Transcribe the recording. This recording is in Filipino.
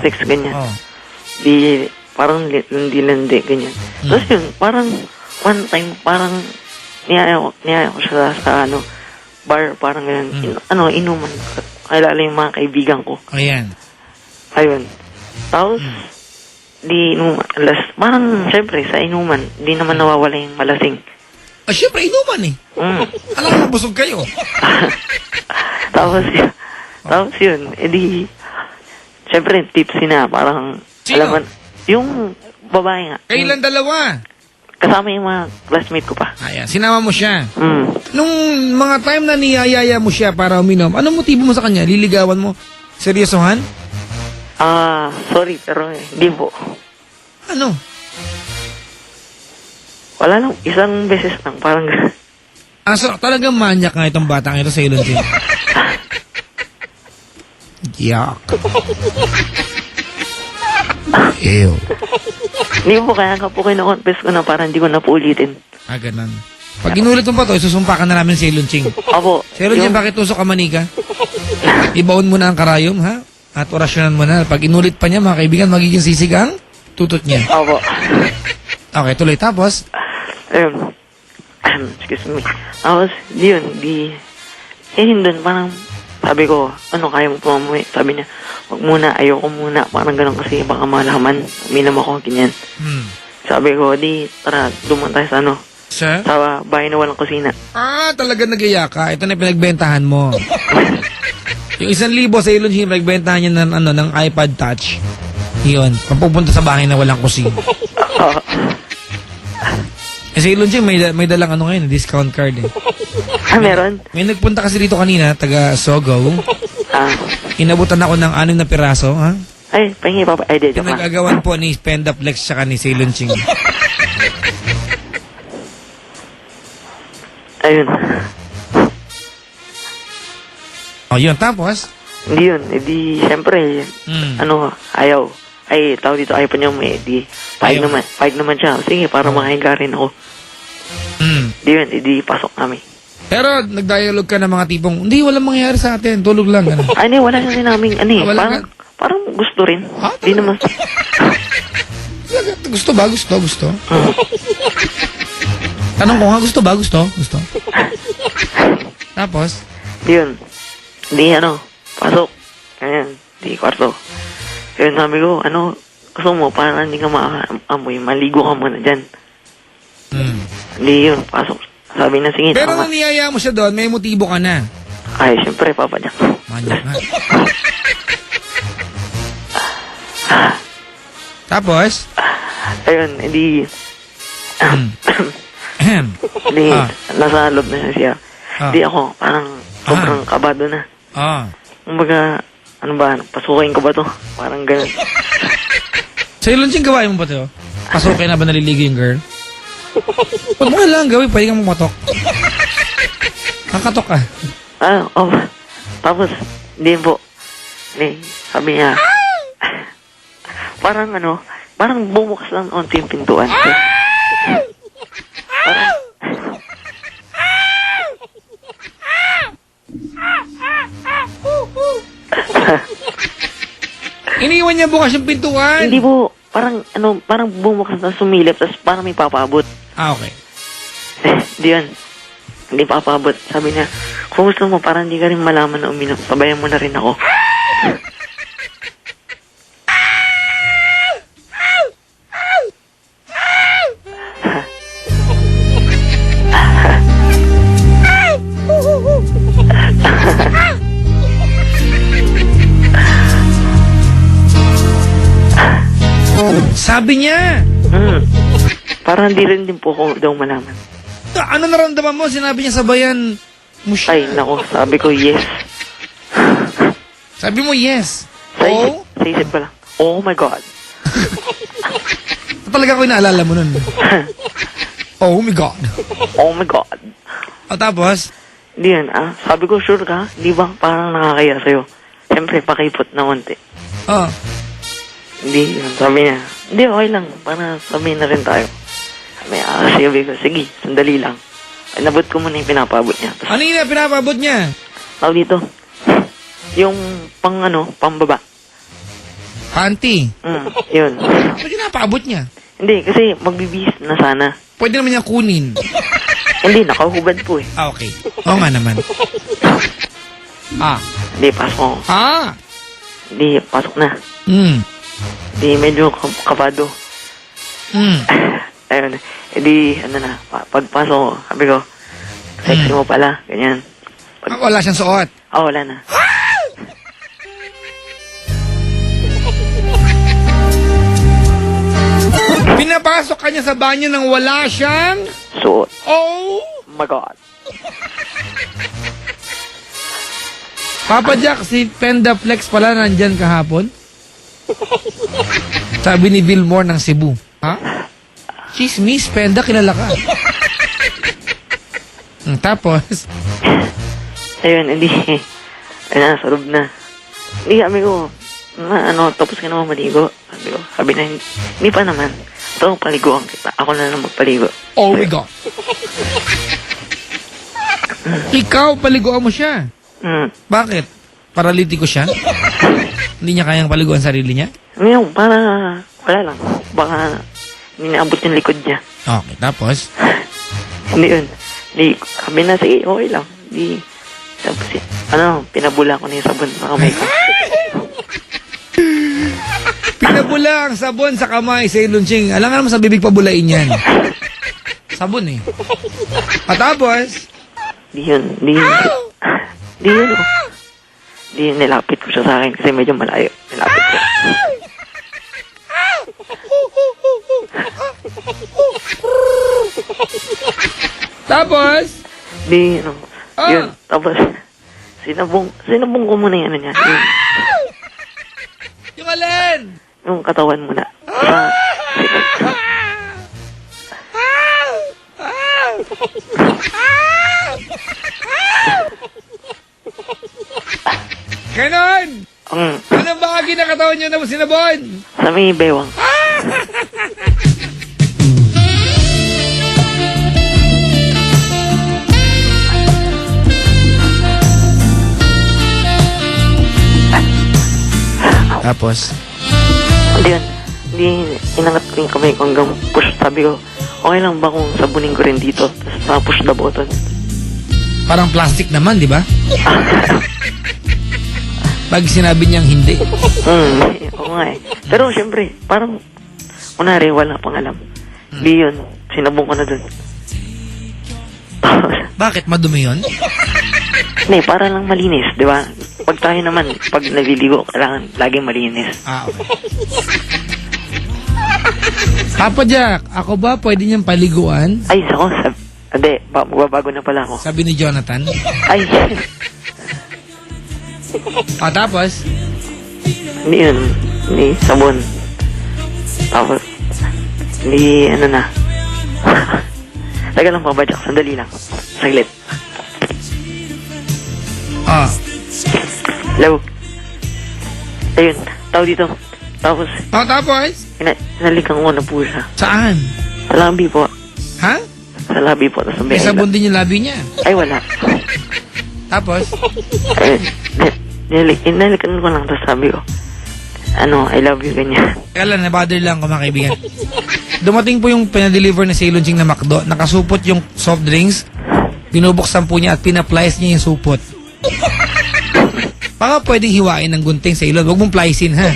text, ganyan. Oh. Di, parang landi-landi, ganyan. Tapos yun, parang, one time, parang, niyaya ko siya sa bar, parang ganyan. Inuman. Kailala yung mga kaibigan ko. Ayan. Ayun. Tapos, di inuman. Parang, syempre, sa inuman, di naman nawawala yung malasing. Siyempre, inuman eh. Alam mo, busog kayo. Tapos yun, edi, syempre, tipsy na, parang, Sino? alam mo, yung babae nga. Kailan dalawa? Kasama yung mga classmate ko pa. Ayan, sinama mo siya. Mm. Nung mga time na niyayaya mo siya para uminom, anong motibo mo sa kanya? Liligawan mo? Seryosohan? Sorry, pero hindi po. Ano? Wala lang, isang beses lang, parang gano'n. So talagang manyak nga itong batang ito sa ilon din. Yak. Ew. Hindi po, kaya nga po kino-confess ko na parang hindi ko na po ulitin. Ganun. Pag inulit mo pa to, isusumpa ka na namin sa ilon, Ching. Opo. Sa ilon, bakit tusok ka manika? Ibaon mo na ang karayom, ha? At orasyonan mo na. Pag inulit pa niya, mga kaibigan, magiging sisig ang tutot niya. Opo. Okay, tuloy. Tapos? Ayun. Excuse me. Tapos, yun, dun, parang, sabi ko, kaya mo pa mamuwi? Sabi niya, wag muna, ayoko muna. Parang ganun kasi, baka malaman. Uminom ako, ganyan. Sabi ko, tara, duman tayo sa Sir? sa bahay na walang kusina. Talaga nag-iya ka. Ito na yung pinagbentahan mo. Yung 1,000 sa ilon, pinagbentahan niya ng iPad Touch. Yun. Papupunta sa bahay na walang kusina. Sa ilon, may dalang ngayon, discount card eh. Meron? May nagpunta kasi dito kanina, taga Sogo. Inabutan ako ng 6 na piraso, ha? Ay, pahingi pa. Ay, di, joke lang. Pinag-agawan po ni Spendaplex tsaka ni Ceylon Ching. Ayun. Yun. Tapos? Hindi yun. Edi, siyempre, ayaw. Ay, tao dito, ayaw pa niya di, pahig naman siya. Sige, para makahiga rin ako. Di yun, edi, pasok namin. Pero, nag-dialogue ka ng mga tipong, hindi, walang mangyayari sa atin, tulog lang. Ano? Ay, wala kasi namin, parang gusto rin. Di naman. Gusto ba? Gusto? Tanong ko nga, gusto ba? Gusto? Tapos? Di yun. Di, pasok. Ganyan, di, kwarto. Kaya sabi ko, gusto mo, para hindi ka maamoy, maligo ka muna dyan. Hindi yun, pasok. Sabi na, sige. Pero nung niyaya mo siya doon, may motibo ka na. Ay, syempre, papadyak. Manyak nga. Tapos? Ayun, hindi, nasa loob na siya. Hindi ako, parang sobrang kabado na. Kumbaga, pasukin ko ba to? Parang ganun. Sa ilon, Ching, gawain mo ba ito? Pasukin na ba naliligo yung girl? Pag mo lang gawin, pwede kang pumatok. Kakatok ka. Tapos, hindi po. Sabi niya, parang bumukas lang onti yung pintuan. Iniwan niya bukas yung pintuan. Hindi po. Parang bumukas na sumilip, tapos parang may papabot. Okay. Di yun. Hindi papabot. Sabi niya, kung gusto mo, parang hindi ka rin malaman na uminom. Sabayan mo na rin ako. Sabi niya. Parang hindi rin din po ako daw malaman. Ano naramdaman mo? Sinabi niya sabayan mo siya. Ay, nako. Sabi ko, yes. Sabi mo yes. Sa isip ko lang, oh my God. Talaga ko inaalala mo nun. Oh my God. Oh my God. Tapos? Hindi yan, sabi ko, sure ka? Di ba parang nakakaya sa'yo? Siyempre, pakipot na konti. Hindi, sabi niya, hindi, okay lang. Para sabihin na rin tayo. Sabi ko, sige, sandali lang. Ay, nabot ko muna yung pinapabot niya. Tapos, ano yung pinapabot niya? tawag dito, yung pambaba. Panty. Yun. Ba't yun napaabot niya? Hindi, kasi magbibis na sana. Pwede naman niya kunin. Hindi, nakahubad po eh. Ah, okay. Oo nga naman. Ah. Hindi, pasok ako. Ah! Hindi, pasok na. Hindi, medyo kabado. Ayun. Hindi, ano na, pagpasok ko, sabi ko, sexy mo pala, ganyan. Ah, wala siyang suot. Wala na. Pinapasok ka niya sa banyo nang wala siyang... So, Oh! my God. Papa Jack, si Penda Flex pala nandyan kahapon. Sabi ni Billmore ng Cebu. Ha? Chismis, Penda, kilala ka. Tapos, Ayun, hindi. Ay na, sa loob na. Hindi, sabi ko, tapos ka naman maligo. Sabi na, hindi pa naman. Ito, paliguan kita. Ako na lang magpaligo. oh my God. Ikaw, paliguan mo siya. Bakit? Paralitiko siya? Hindi niya kayang paliguan sarili niya? Ngayon, para, wala lang. Baka, hindi naabot yung likod niya. Okay, tapos? Hindi yun. Hindi, sabi na, sige, okay lang. Hindi, tapos, pinabula ko na yung sabon sa kamay ko. Pinabula ang sabon sa kamay sa Ilunching. Alam nga naman sa bibig pabulain yan. Sabon eh. At tapos, Hindi yun. Hindi, nilapit ko siya sa akin kasi medyo malayo. Nilapit ko. tapos, Hindi, yun. Tapos, sinabong ko muna yung niya. yung alin? Yung katawan muna. Ganon! Anong bahagi na katawan niyo na sinabon? Sa may bewang. Tapos, Hindi yun. Hindi, inangat ko yung kamay ko hanggang push. Sabi ko, okay lang ba kung sabunin ko rin dito? Tapos push the button. parang plastic naman, di ba? Pag sinabi niyang hindi. Oo nga eh. Pero syempre, parang, kunwari, wala pang alam. Hindi yun. Sinabong ko na dun. Bakit? Madumi yun? Hindi, para lang malinis, di ba? Pag tayo naman, pag naliligo, kailangan laging malinis. Ah, okay. Papa Jack, ako ba pwede niyang paliguan? Ay, ako, hindi, magbabago na pala ako. Sabi ni Jonathan. Ay, Tapos? hindi yun. Hindi, sabon. Tapos, hindi, na. Taga lang, Papa Jack, sandali lang. Saglit. Hello. Ayun, tao dito. Tapos, Tapos? inalikan ko na po siya. Saan? Sa labi po. Ha? Sa labi po. Tapos May sabon din yung labi niya. Ay, wala. Tapos? Ayun, inalikan ko lang. Tapos sabi ko, I love you, ganyan. Kaya lang, nabother lang ko mga kaibigan. Dumating po yung pinadeliver na sa Ilunching na McDo. Nakasupot yung soft drinks. Binubuksan po niya at pinaplies niya yung supot. Baka pwedeng hiwain ng gunting sa ilon. Huwag mong plicein, ha?